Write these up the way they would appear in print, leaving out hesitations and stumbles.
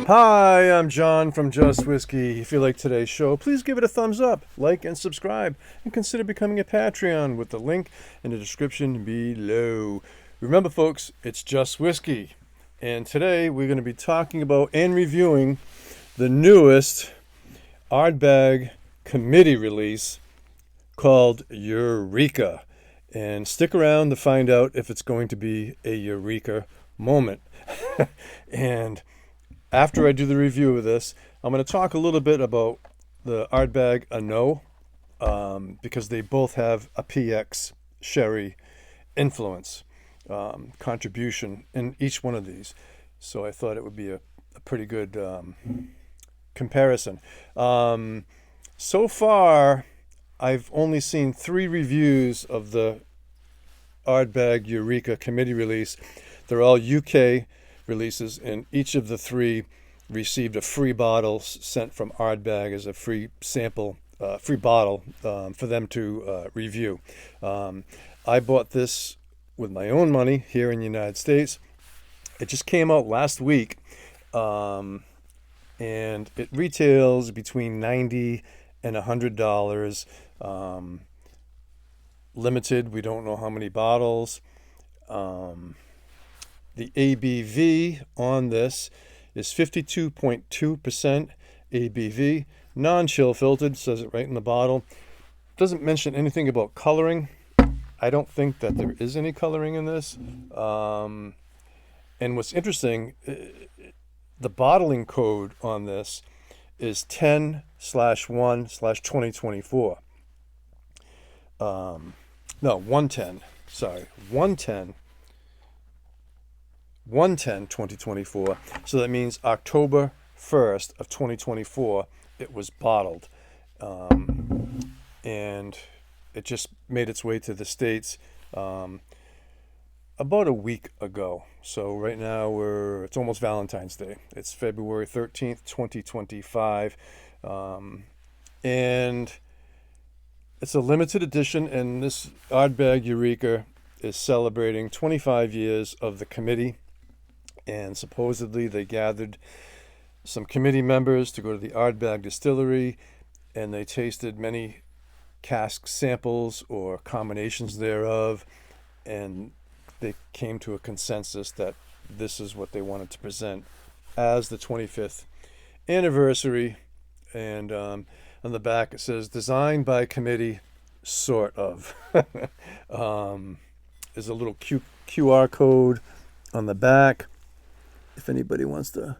Hi, I'm John from Just Whiskey. If you like today's show, please give it a thumbs up, like, and subscribe, and consider becoming a Patreon with the link in the description below. Remember, folks, it's Just Whiskey, and today we're going to be talking about and reviewing the newest Ardbeg Committee release called Eureka. And stick around to find out if it's going to be a Eureka moment. And after I do the review of this, I'm going to talk a little bit about the Ardbeg Ano, because they both have a PX sherry influence, contribution in each one of these. So I thought it would be a pretty good comparison. So far, I've only seen 3 reviews of the Ardbeg Eureka Committee release. They're all UK releases, and each of the 3 received a free bottle sent from Ardbeg as a free sample, free bottle for them to review. I bought this with my own money here in the United States. It just came out last week, and it retails between $90 and $100. Limited, we don't know how many bottles. The ABV on this is 52.2% ABV, non-chill filtered, says it right in the bottle. Doesn't mention anything about coloring. I don't think that there is any coloring in this. And what's interesting, the bottling code on this is 10/1/2024. No, 110. Sorry, 110/2024. So that means October 1st of 2024 it was bottled, and it just made its way to the States about a week ago. So right now it's almost Valentine's Day. It's February 13th, 2025, and it's a limited edition, and this Ardbeg Eureka is celebrating 25 years of the committee. And supposedly they gathered some committee members to go to the Ardbeg distillery, and they tasted many cask samples or combinations thereof, and they came to a consensus that this is what they wanted to present as the 25th anniversary. And on the back it says, designed by committee, sort of. There's a little QR code on the back if anybody wants to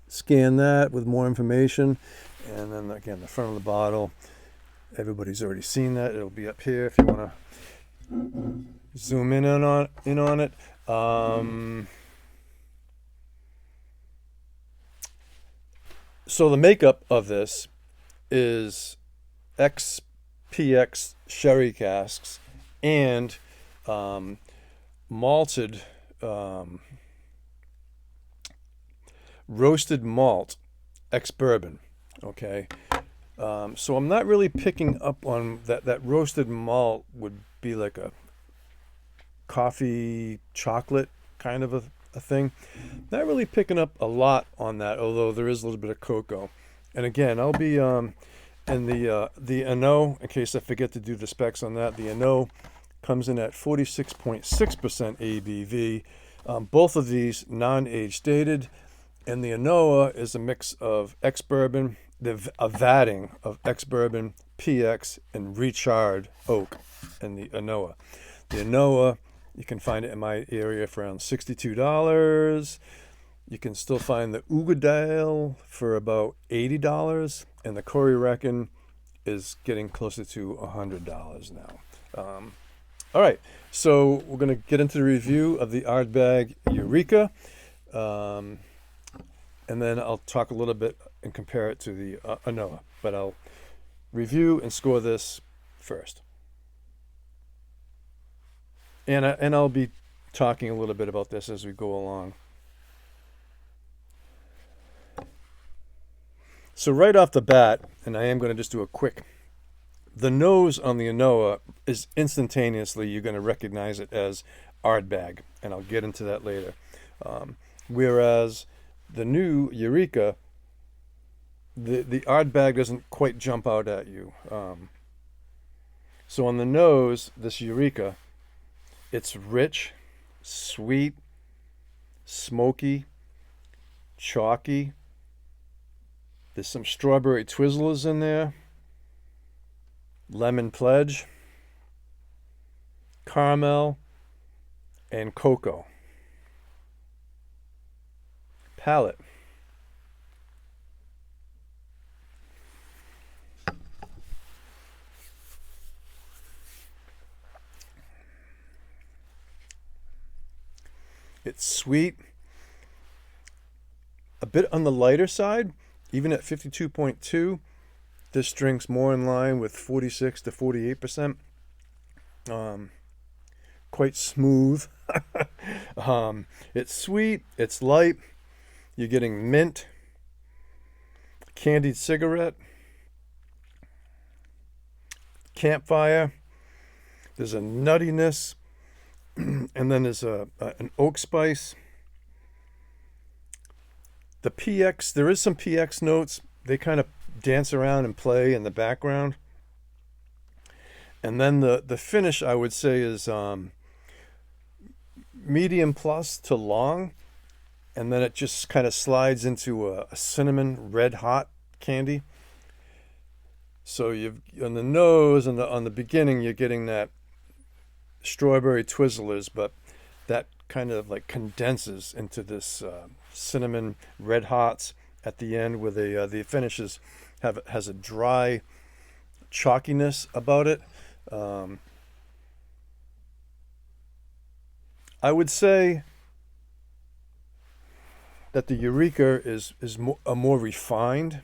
scan that with more information. And then again, the front of the bottle, everybody's already seen that. It'll be up here if you want to zoom in on it. So the makeup of this is XPX sherry casks and malted roasted malt Exbourbon. Okay, so I'm not really picking up on that roasted malt would be like a coffee chocolate kind of a thing. Not really picking up a lot on that, although there is a little bit of cocoa. And again, I'll be in the Ano, in case I forget to do the specs on that. The Ano comes in at 46.6% ABV. Both of these non-age dated, and the Anoa is a mix of Exbourbon, a vatting of Exbourbon, PX, and recharred oak in the Anoa. The Anoa, you can find it in my area for around $62. You can still find the Ugadale for about $80, and the Corey Reckon is getting closer to $100 now. All right, so we're going to get into the review of the Ardbeg Eureka, and then I'll talk a little bit and compare it to the Anoa, but I'll review and score this first. And I'll be talking a little bit about this as we go along. So right off the bat, and I am going to just do a quick, the nose on the Anoa is instantaneously, you're going to recognize it as Ardbeg, and I'll get into that later. Whereas the new Eureka, the Ardbeg doesn't quite jump out at you. So on the nose, this Eureka, it's rich, sweet, smoky, chalky. There's some strawberry Twizzlers in there, lemon pledge, caramel, and cocoa. Palate. It's sweet, a bit on the lighter side, even at 52.2. This drink's more in line with 46 to 48%. Quite smooth. It's sweet, it's light. You're getting mint, candied cigarette, campfire. There's a nuttiness, and then there's an oak spice. The PX, there is some PX notes. They kind of dance around and play in the background. And then the finish, I would say, is medium plus to long. And then it just kind of slides into a cinnamon red hot candy. So you've on the nose and on the beginning, you're getting that strawberry Twizzlers, but that kind of like condenses into this cinnamon red hots at the end, where the finishes has a dry chalkiness about it. I would say that the Eureka is more refined,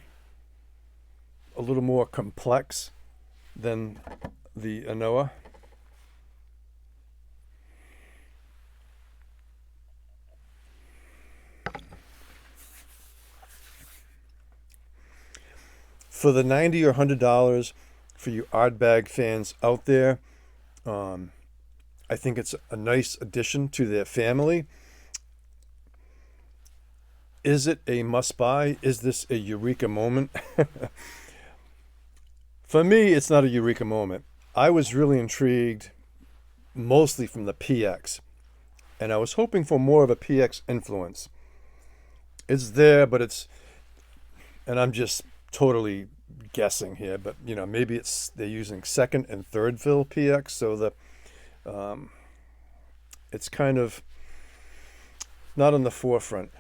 a little more complex than the Anoa. For the $90 or $100 for you Ardbeg fans out there, I think it's a nice addition to their family. Is it a must-buy? Is this a Eureka moment? For me, it's not a Eureka moment. I was really intrigued, mostly from the PX, and I was hoping for more of a PX influence. It's there, but and I'm just totally guessing here, but maybe they're using second and third fill PX, so it's kind of not on the forefront.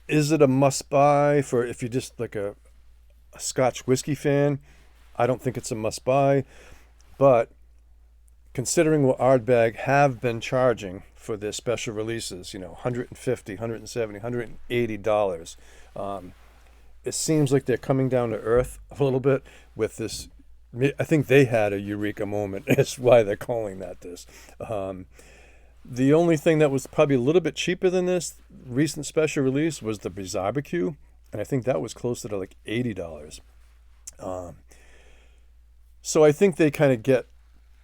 Is it a must-buy for if you're just like a Scotch whiskey fan? I don't think it's a must-buy, but considering what Ardbeg have been charging for their special releases, $150, $170, $180, it seems like they're coming down to earth a little bit with this. I think they had a Eureka moment. That's why they're calling that this. The only thing that was probably a little bit cheaper than this recent special release was the Barbecue, and I think that was closer to like $80. So I think they kind of get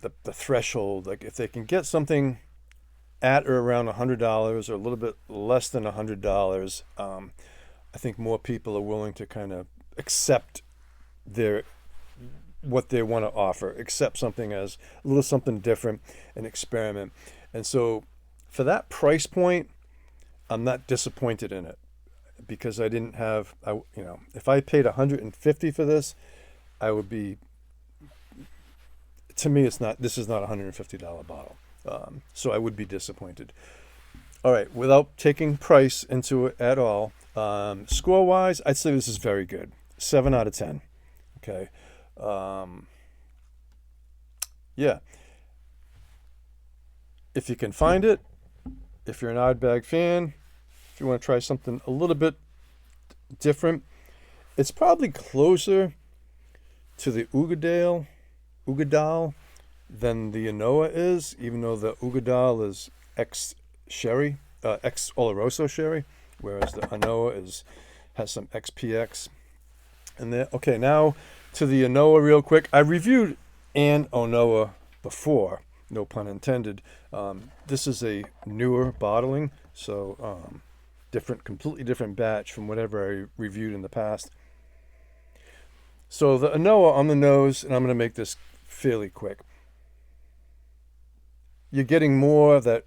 the threshold. Like if they can get something at or around $100 or a little bit less than $100, I think more people are willing to kind of accept what they want to offer, accept something as a little something different, and experiment. And so for that price point, I'm not disappointed in it, because I didn't have, if I paid $150 for this, I would be, to me, this is not a $150 bottle. So I would be disappointed. All right, without taking price into it at all, score-wise, I'd say this is very good. 7 out of 10. Okay. Yeah. If you can find it, if you're an Ardbeg fan, if you want to try something a little bit different, it's probably closer to the Ugadal than the Anoa is, even though the Ugadal is ex-Oloroso sherry, whereas the Anoa is has some XPX in there. Okay, now to the Anoa real quick. I reviewed an Anoa before, no pun intended. This is a newer bottling, so completely different batch from whatever I reviewed in the past. So the Anoa on the nose, and I'm going to make this fairly quick. You're getting more of that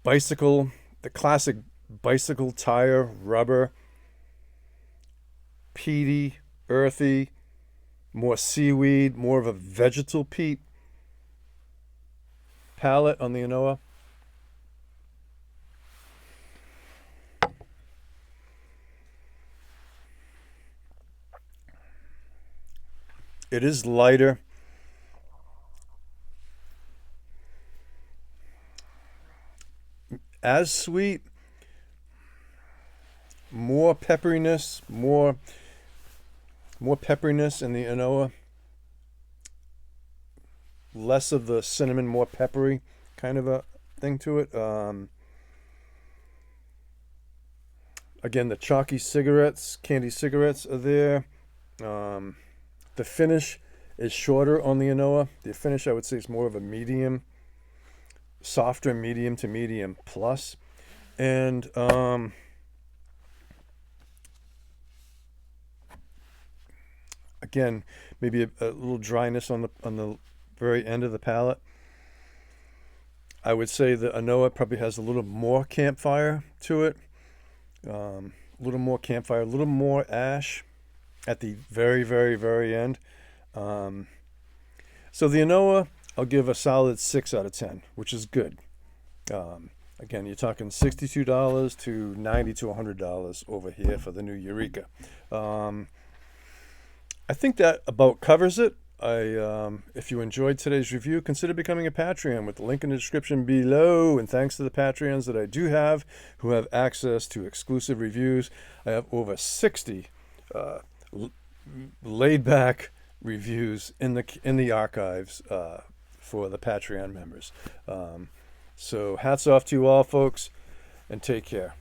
bicycle, the classic bicycle tire, rubber, peaty, earthy, more seaweed, more of a vegetal peat palette on the Anoa. It is lighter. As sweet, more pepperiness, more pepperiness in the Anoa. Less of the cinnamon, more peppery kind of a thing to it. Again, the chalky cigarettes, candy cigarettes are there. The finish is shorter on the Anoa. The finish, I would say, is more of a medium, softer medium to medium plus. And again, maybe a little dryness on the very end of the palate. I would say the Anoa probably has a little more campfire to it. A little more campfire, a little more ash at the very, very, very end. So the Anoa, I'll give a solid 6 out of 10, which is good. Again, you're talking $62 to $90 to $100 over here for the new Eureka. I think that about covers it. If you enjoyed today's review, consider becoming a Patreon with the link in the description below. And thanks to the Patreons that I do have, who have access to exclusive reviews. I have over 60 laid-back reviews in the archives for the Patreon members. So hats off to you all, folks, and take care.